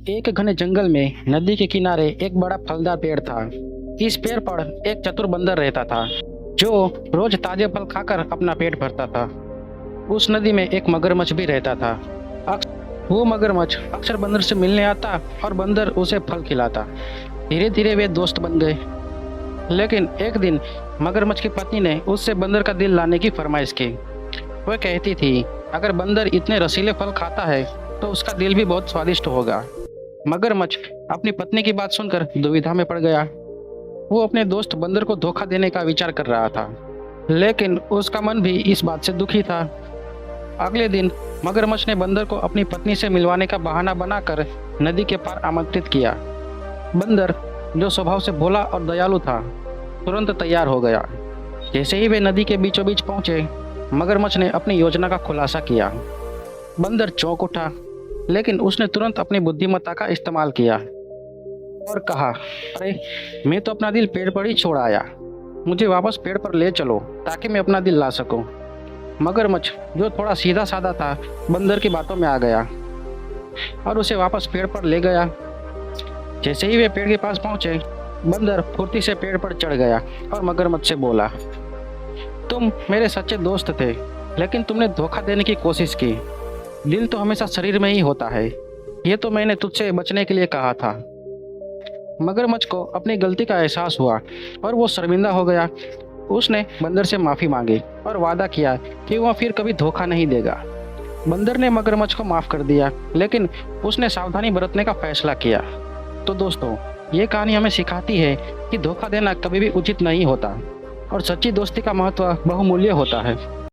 एक घने जंगल में नदी के किनारे एक बड़ा फलदार पेड़ था। इस पेड़ पर एक चतुर बंदर रहता था जो रोज ताजे फल खाकर अपना पेट भरता था। उस नदी में एक मगरमच्छ भी रहता था। वो मगरमच्छ अक्सर बंदर से मिलने आता और बंदर उसे फल खिलाता। धीरे धीरे वे दोस्त बन गए। लेकिन एक दिन मगरमच्छ की पत्नी ने उससे बंदर का दिल लाने की फरमाइश की। वह कहती थी, अगर बंदर इतने रसीले फल खाता है तो उसका दिल भी बहुत स्वादिष्ट होगा। मगरमच्छ अपनी पत्नी की बात सुनकर दुविधा में पड़ गया। वो अपने दोस्त बंदर को धोखा देने का विचार कर रहा था, लेकिन उसका मन भी इस बात से दुखी था। अगले दिन मगरमच्छ ने बंदर को अपनी पत्नी से मिलवाने का बहाना बनाकर नदी के पार आमंत्रित किया। बंदर, जो स्वभाव से भोला और दयालु था, तुरंत तैयार हो गया। जैसे ही वे नदी के बीचों बीच पहुंचे, मगरमच्छ ने अपनी योजना का खुलासा किया। बंदर चौंक उठा, लेकिन उसने तुरंत अपनी बुद्धिमत्ता का इस्तेमाल किया और कहा, अरे मैं तो अपना दिल पेड़ पर ही छोड़ आया, मुझे वापस पेड़ पर ले चलो ताकि मैं अपना दिल ला सकूं। मगरमच्छ, जो थोड़ा सीधा साधा था, बंदर की बातों में आ गया और उसे वापस पेड़ पर ले गया। जैसे ही वे पेड़ के पास पहुंचे, बंदर फुर्ती से पेड़ पर चढ़ गया और मगरमच्छ से बोला, तुम मेरे सच्चे दोस्त थे, लेकिन तुमने धोखा देने की कोशिश की। दिल तो हमेशा शरीर में ही होता है, ये तो मैंने तुझसे बचने के लिए कहा था। मगरमच्छ को अपनी गलती का एहसास हुआ और वो शर्मिंदा हो गया। उसने बंदर से माफ़ी मांगी और वादा किया कि वह फिर कभी धोखा नहीं देगा। बंदर ने मगरमच्छ को माफ़ कर दिया, लेकिन उसने सावधानी बरतने का फैसला किया। तो दोस्तों, ये कहानी हमें सिखाती है कि धोखा देना कभी भी उचित नहीं होता और सच्ची दोस्ती का महत्व बहुमूल्य होता है।